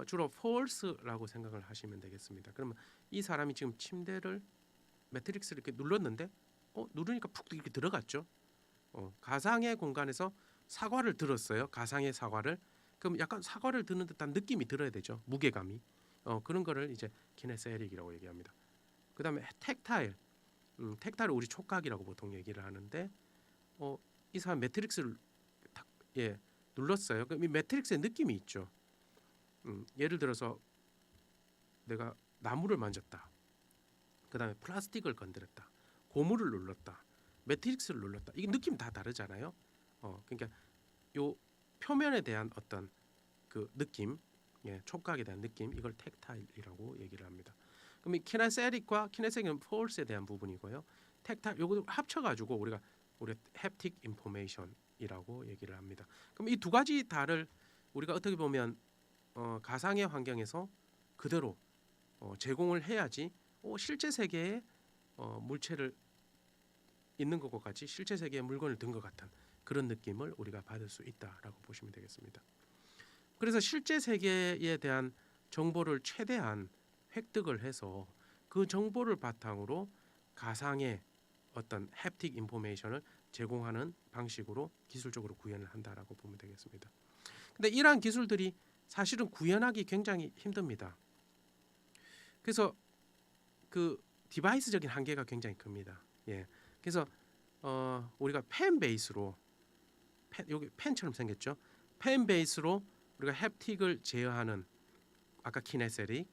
주로 폴스라고 생각을 하시면 되겠습니다. 그러면 이 사람이 지금 침대를 매트릭스를 이렇게 눌렀는데 누르니까 푹 이렇게 들어갔죠. 가상의 공간에서 사과를 들었어요. 가상의 사과를. 그럼 약간 사과를 드는 듯한 느낌이 들어야 되죠. 무게감이. 그런 거를 이제 키네세릭이라고 얘기합니다. 그다음에 텍타일. 텍타일을 우리 촉각이라고 보통 얘기를 하는데 이 사람 매트릭스를 탁 눌렀어요. 그럼 이 매트릭스의 느낌이 있죠. 예를 들어서 내가 나무를 만졌다. 그다음에 플라스틱을 건드렸다. 고무를 눌렀다. 매트릭스를 눌렀다. 이게 느낌 다 다르잖아요. 그러니까 요 표면에 대한 어떤 그 느낌, 촉각에 대한 느낌, 이걸 텍타일이라고 얘기를 합니다. 그럼 이 키네세릭과 키네세릭은 폴스에 대한 부분이고요. 텍타일 요거 합쳐가지고 우리 햅틱 인포메이션이라고 얘기를 합니다. 그럼 이 두 가지 다를 우리가 어떻게 보면 가상의 환경에서 그대로 제공을 해야지 실제 세계에 물체를 있는 것과 같이 실제 세계에 물건을 든 것 같은 그런 느낌을 우리가 받을 수 있다라고 보시면 되겠습니다. 그래서 실제 세계에 대한 정보를 최대한 획득을 해서 그 정보를 바탕으로 가상의 어떤 햅틱 인포메이션을 제공하는 방식으로 기술적으로 구현을 한다라고 보면 되겠습니다. 근데 이러한 기술들이 사실은 구현하기 굉장히 힘듭니다. 그래서 그 디바이스적인 한계가 굉장히 큽니다. 그래서 우리가 펜 베이스로 여기 펜처럼 생겼죠. 펜 베이스로 우리가 햅틱을 제어하는 아까 키네세릭,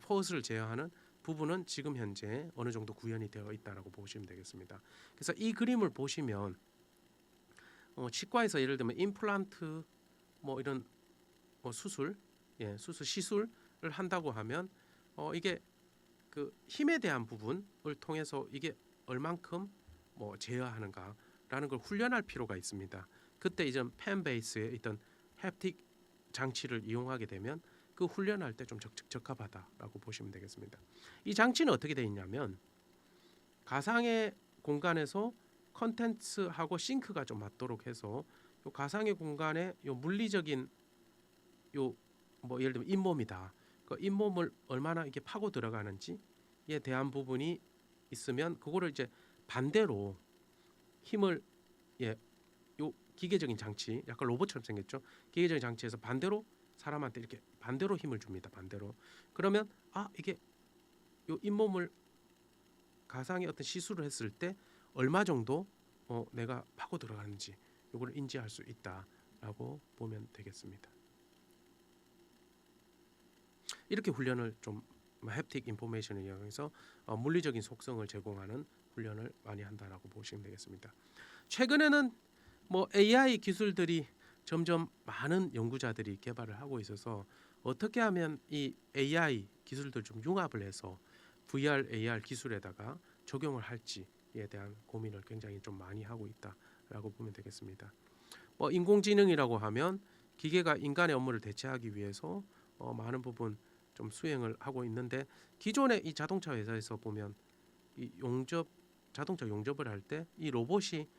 포스를 제어하는 부분은 지금 현재 어느 정도 구현이 되어 있다라고 보시면 되겠습니다. 그래서 이 그림을 보시면 치과에서 예를 들면 임플란트 뭐 이런 수술 시술을 한다고 하면 이게 그 힘에 대한 부분을 통해서 이게 얼만큼 제어하는가라는 걸 훈련할 필요가 있습니다. 그때 이제 펜 베이스의 있던 햅틱 장치를 이용하게 되면 그 훈련할 때 좀 적합하다라고 보시면 되겠습니다. 이 장치는 어떻게 되어 있냐면 가상의 공간에서 컨텐츠하고 싱크가 좀 맞도록 해서 요 가상의 공간에 요 물리적인 예를 들면 잇몸이다. 그 잇몸을 얼마나 이게 파고 들어가는지에 대한 부분이 있으면 그거를 이제 반대로 힘을 요 기계적인 장치, 약간 로봇처럼 생겼죠. 기계적인 장치에서 반대로 사람한테 이렇게 반대로 힘을 줍니다. 반대로. 그러면 이게 요 잇몸을 가상의 어떤 시술을 했을 때 얼마 정도 내가 파고 들어가는지 이걸 인지할 수 있다라고 보면 되겠습니다. 이렇게 훈련을 좀 햅틱 인포메이션을 이용해서 물리적인 속성을 제공하는 훈련을 많이 한다라고 보시면 되겠습니다. 최근에는 뭐 AI 기술들이 점점 많은 연구자들이 개발을 하고 있어서 어떻게 하면 이 AI 기술들 좀 융합을 해서 VR, AR 기술에다가 적용을 할지에 대한 고민을 굉장히 좀 많이 하고 있다라고 보면 되겠습니다. 뭐 인공지능이라고 하면 기계가 인간의 업무를 대체하기 위해서 많은 부분 좀 수행을 하고 있는데 기존의 이 자동차 회사에서 보면 이 자동차 용접을 할 때 이 로봇이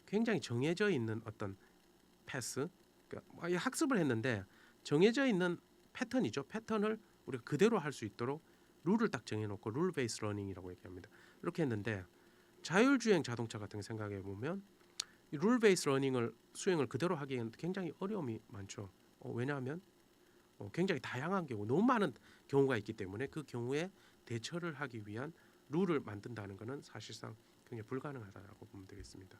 굉장히 정해져 있는 어떤 패스, 그러니까 이 학습을 했는데 정해져 있는 패턴이죠. 패턴을 우리가 그대로 할 수 있도록 룰을 딱 정해놓고 룰 베이스 러닝이라고 얘기합니다. 이렇게 했는데 자율주행 자동차 같은 거 생각해 보면 룰 베이스 러닝을 수행을 그대로 하기에는 굉장히 어려움이 많죠. 왜냐하면 굉장히 다양한 경우, 너무 많은 경우가 있기 때문에 그 경우에 대처를 하기 위한 룰을 만든다는 것은 사실상 굉장히 불가능하다고 보면 되겠습니다.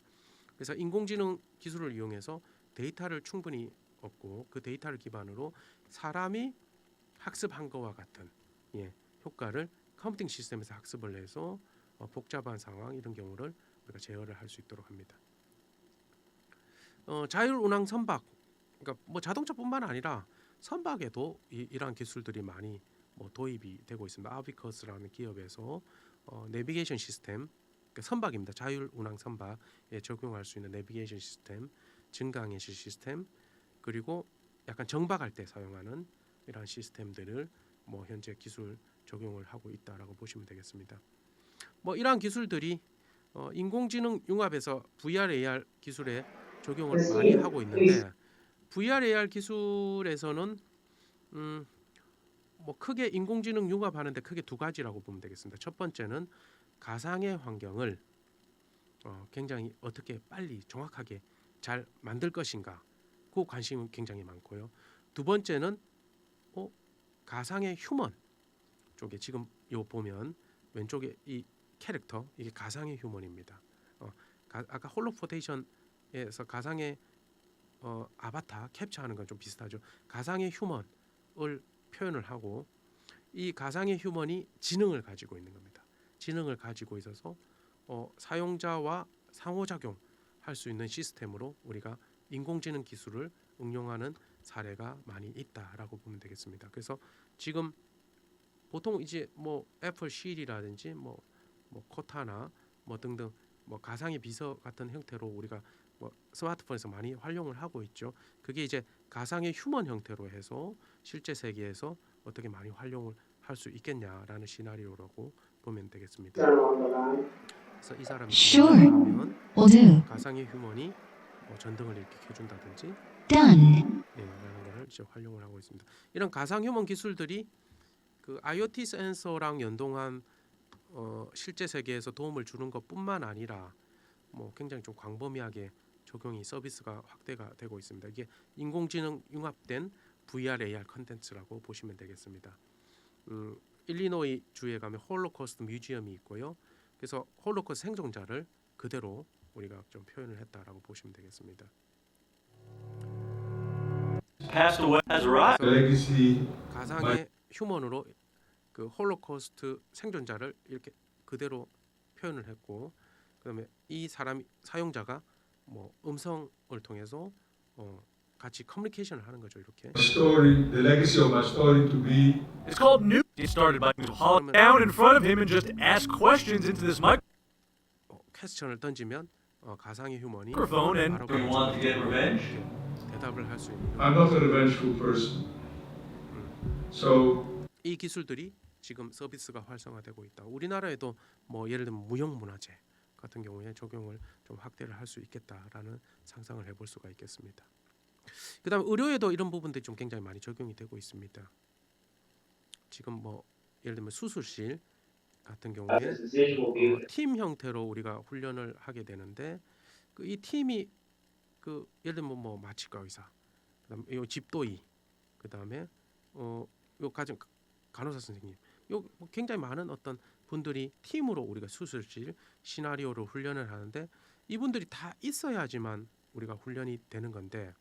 그래서 인공지능 기술을 이용해서 데이터를 충분히 얻고 그 데이터를 기반으로 사람이 학습한 것과 같은 효과를 컴퓨팅 시스템에서 학습을 해서 복잡한 상황 이런 경우를 우리가 제어를 할 수 있도록 합니다. 자율 운항 선박, 그러니까 뭐 자동차뿐만 아니라 선박에도 이러한 기술들이 많이 도입이 되고 있습니다. 아비커스라는 기업에서 내비게이션 시스템, 그러니까 선박입니다. 자율 운항 선박에 적용할 수 있는 내비게이션 시스템, 증강현실 시스템, 그리고 약간 정박할 때 사용하는 이러한 시스템들을 현재 기술 적용을 하고 있다라고 보시면 되겠습니다. 이러한 기술들이 인공지능 융합에서 VR, AR 기술에 적용을 많이 하고 있는데 VR, AR 기술에서는 크게 인공지능 융합하는데 크게 두 가지라고 보면 되겠습니다. 첫 번째는 가상의 환경을 굉장히 어떻게 빨리 정확하게 잘 만들 것인가, 그 관심이 굉장히 많고요. 두 번째는 가상의 휴먼 쪽에 지금 요 보면 왼쪽에 이 캐릭터 이게 가상의 휴먼입니다. 아까 홀로포테이션에서 가상의 아바타 캡처하는 건 좀 비슷하죠. 가상의 휴먼을 표현을 하고 이 가상의 휴먼이 지능을 가지고 있는 겁니다. 지능을 가지고 있어서 사용자와 상호작용할 수 있는 시스템으로 우리가 인공지능 기술을 응용하는 사례가 많이 있다라고 보면 되겠습니다. 그래서 지금 보통 이제 애플 시리라든지 코타나 등등 가상의 비서 같은 형태로 우리가 스마트폰에서 많이 활용을 하고 있죠. 그게 이제 가상의 휴먼 형태로 해서 실제 세계에서 어떻게 많이 활용을 할 수 있겠냐라는 시나리오라고 보면 되겠습니다. 그래서 이 사람이 하면 가상의 휴먼이 전등을 이렇게 켜준다든지 라는 것을 이제 활용을 하고 있습니다. 이런 가상 휴먼 기술들이 그 IoT 센서랑 연동한 실제 세계에서 도움을 주는 것뿐만 아니라 굉장히 좀 광범위하게 적용이 서비스가 확대가 되고 있습니다. 이게 인공지능 융합된 VR, AR 컨텐츠라고 보시면 되겠습니다. 일리노이 주에 가면 홀로코스트 뮤지엄이 있고요. 그래서 홀로코스트 생존자를 그대로 우리가 좀 표현을 했다라고 보시면 되겠습니다. 가상의 휴먼으로 그 홀로코스트 생존자를 이렇게 그대로 표현을 했고, 그다음에 이 사용자가 음성을 통해서 같이 커뮤니케이션을 하는 거죠. 이렇게. Story, the legacy of my story to be. It's called New. It started by to haul down in front of him and just ask questions into this 퀘스천을 던지면 가상의 휴먼이 microphone and 바로 want to get revenge. 대답을 할 수 있는. I'm not a revengeful person. So 이 기술들이 지금 서비스가 활성화되고 있다. 우리나라에도 예를 들면 무형문화재 같은 경우에 적용을 좀 확대를 할 수 있겠다라는 상상을 해볼 수가 있겠습니다. 그다음 의료에도 이런 부분들이 좀 굉장히 많이 적용이 되고 있습니다. 지금 예를 들면 수술실 같은 경우에 팀 형태로 우리가 훈련을 하게 되는데 이 팀이 예를 들면 마취과 의사, 그다음에 요 집도의, 그다음에 요 간호사 선생님, 요 굉장히 많은 어떤 분들이 팀으로 우리가 수술실 시나리오로 훈련을 하는데 이분들이 다 있어야지만 우리가 훈련이 되는 건데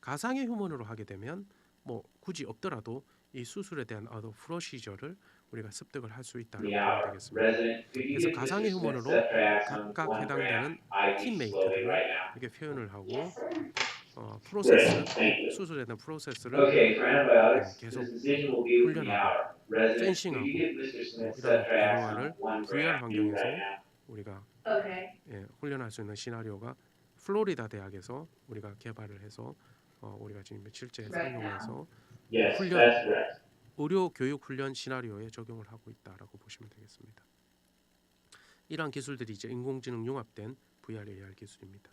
가상의 휴먼으로 하게 되면 뭐 굳이 없더라도 이 수술에 대한 어떤 프로시저를 우리가 습득을 할 수 있다고 보면 되겠습니다. 그래서 가상의 휴먼으로 각각 해당되는 팀메이트들을 이렇게 표현을 하고 프로세스 수술에 대한 프로세스를 Okay, for antibiotics, 계속 this decision will be within the 훈련하고 hour. Resident, could 펜싱하고 you get Mr. Smith's 이런 ceftriaxone 경우를 1 VR gram due 환경에서 right now? 우리가 Okay. 훈련할 수 있는 시나리오가 플로리다 대학에서 우리가 개발을 해서 우리가 지금 실제 사용해서 Yes, 훈련 that's correct. 의료 교육 훈련 시나리오에 적용을 하고 있다라고 보시면 되겠습니다. 이러한 기술들이 이제 인공지능 융합된 VR AR 기술입니다.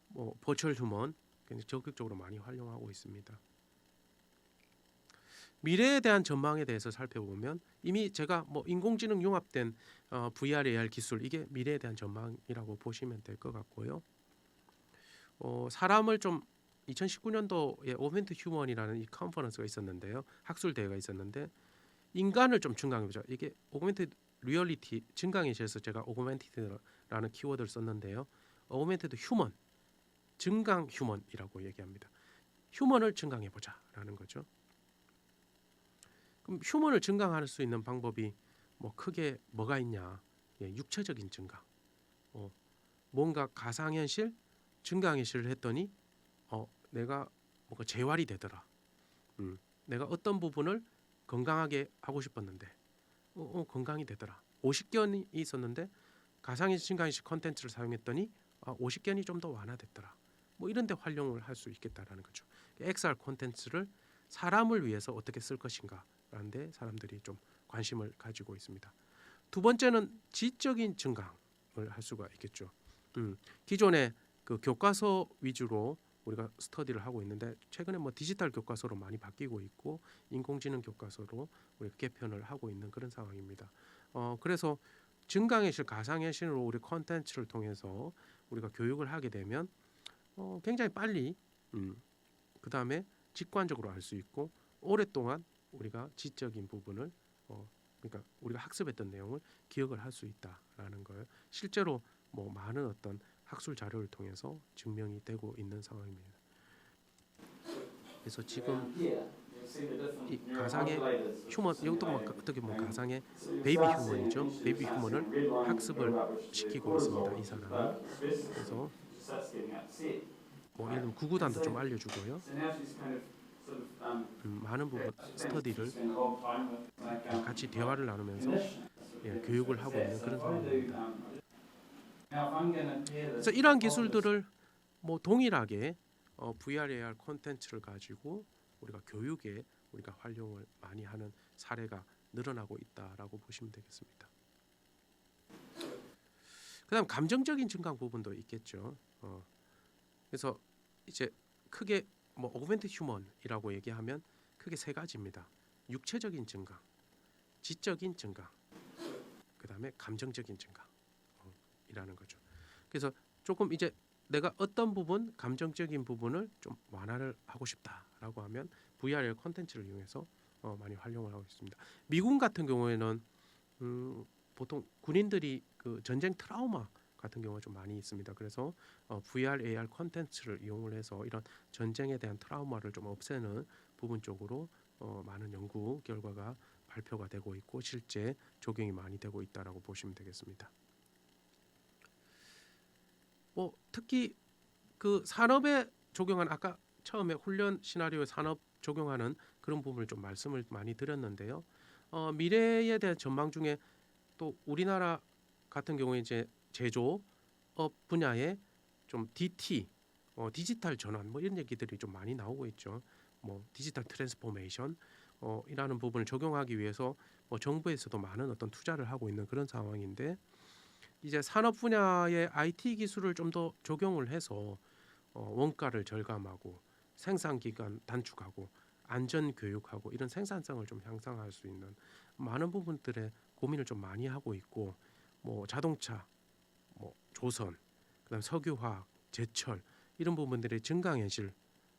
뭐 버추얼 휴먼 굉장히 적극적으로 많이 활용하고 있습니다. 미래에 대한 전망에 대해서 살펴보면 이미 제가 뭐 인공지능 융합된 VR AR 기술 이게 미래에 대한 전망이라고 보시면 될 것 같고요. 사람을 좀 2019년도에 오벤트 휴먼이라는 이 컨퍼런스가 있었는데요. 학술 대회가 있었는데 인간을 좀 증강해보자. 이게 오그멘티드 리얼리티 증강현실에서 제가 오그멘티드라는 키워드를 썼는데요. 오그멘티드 휴먼 증강 휴먼이라고 얘기합니다. 휴먼을 증강해보자라는 거죠. 그럼 휴먼을 증강할 수 있는 방법이 뭐 크게 뭐가 있냐? 육체적인 증강. 뭔가 가상현실 증강현실을 했더니 내가 뭔가 재활이 되더라. 내가 어떤 부분을 건강하게 하고 싶었는데 건강이 되더라. 50견이 있었는데 가상현실 증강현실 컨텐츠를 사용했더니 50견이 좀 더 완화됐더라. 뭐 이런 데 활용을 할 수 있겠다라는 거죠. XR 콘텐츠를 사람을 위해서 어떻게 쓸 것인가 라는 데 사람들이 좀 관심을 가지고 있습니다. 두 번째는 지적인 증강을 할 수가 있겠죠. 기존에 그 교과서 위주로 우리가 스터디를 하고 있는데 최근에 뭐 디지털 교과서로 많이 바뀌고 있고 인공지능 교과서로 우리가 개편을 하고 있는 그런 상황입니다. 그래서 증강현실, 가상현실로 우리 콘텐츠를 통해서 우리가 교육을 하게 되면 굉장히 빨리 그 다음에 직관적으로 알 수 있고 오랫동안 우리가 지적인 부분을 그러니까 우리가 학습했던 내용을 기억을 할 수 있다라는 걸 실제로 뭐 많은 어떤 학술 자료를 통해서 증명이 되고 있는 상황입니다. 그래서 지금 이 가상의 휴먼 이것도 뭐 어떻게 보면 가상의 베이비 휴먼이죠. 베이비 휴먼을 학습을 시키고 있습니다. 이 사람은. 그래서 뭐 예를 들면 구구단도 좀 알려주고요. 많은 부분 스터디를 같이 대화를 나누면서 교육을 하고 있는 그런 상황입니다. 그래서 이러한 기술들을 뭐 동일하게 VR AR 콘텐츠를 가지고 우리가 교육에 우리가 활용을 많이 하는 사례가 늘어나고 있다라고 보시면 되겠습니다. 그다음 감정적인 증강 부분도 있겠죠. 그래서 이제 크게 뭐 오그멘트 휴먼이라고 얘기하면 크게 세 가지입니다. 육체적인 증강, 지적인 증강, 그다음에 감정적인 증강이라는 거죠. 그래서 조금 이제 내가 어떤 부분, 감정적인 부분을 좀 완화를 하고 싶다라고 하면 VR 콘텐츠를 이용해서 많이 활용을 하고 있습니다. 미군 같은 경우에는 보통 군인들이 그 전쟁 트라우마 같은 경우가 좀 많이 있습니다. 그래서 VR, AR 콘텐츠를 이용을 해서 이런 전쟁에 대한 트라우마를 좀 없애는 부분 쪽으로 많은 연구 결과가 발표가 되고 있고 실제 적용이 많이 되고 있다라고 보시면 되겠습니다. 뭐 특히 그 산업에 적용한 아까 처음에 훈련 시나리오에 산업 적용하는 그런 부분을 좀 말씀을 많이 드렸는데요. 미래에 대한 전망 중에 또 우리나라 같은 경우에 이제 제조업 분야에 좀 DT, 디지털 전환 뭐 이런 얘기들이 좀 많이 나오고 있죠. 뭐 디지털 트랜스포메이션 이라는 부분을 적용하기 위해서 뭐 정부에서도 많은 어떤 투자를 하고 있는 그런 상황인데 이제 산업 분야의 IT 기술을 좀 더 적용을 해서 원가를 절감하고 생산 기간 단축하고 안전 교육하고 이런 생산성을 좀 향상할 수 있는 많은 부분들의 고민을 좀 많이 하고 있고 뭐 자동차, 뭐 조선, 그다음 석유화학, 제철 이런 부분들의 증강현실,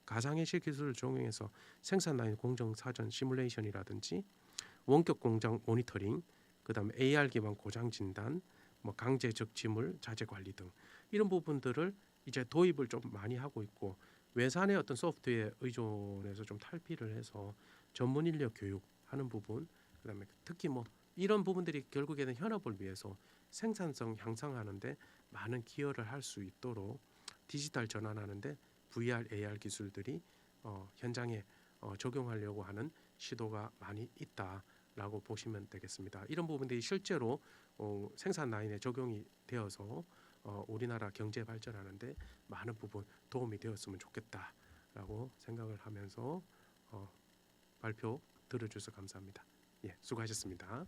가상현실 기술을 적용해서 생산 라인 공정 사전 시뮬레이션이라든지 원격 공장 모니터링 그다음에 AR 기반 고장 진단, 뭐 강제 적지물 자재 관리 등 이런 부분들을 이제 도입을 좀 많이 하고 있고 외산의 어떤 소프트웨어 의존에서 좀 탈피를 해서 전문 인력 교육하는 부분, 그다음에 특히 뭐 이런 부분들이 결국에는 현업을 위해서 생산성 향상하는데 많은 기여를 할 수 있도록 디지털 전환하는데 VR, AR 기술들이 현장에 적용하려고 하는 시도가 많이 있다라고 보시면 되겠습니다. 이런 부분들이 실제로 생산 라인에 적용이 되어서 우리나라 경제 발전하는데 많은 부분 도움이 되었으면 좋겠다라고 생각을 하면서 발표 들어주셔서 감사합니다. 예, 수고하셨습니다.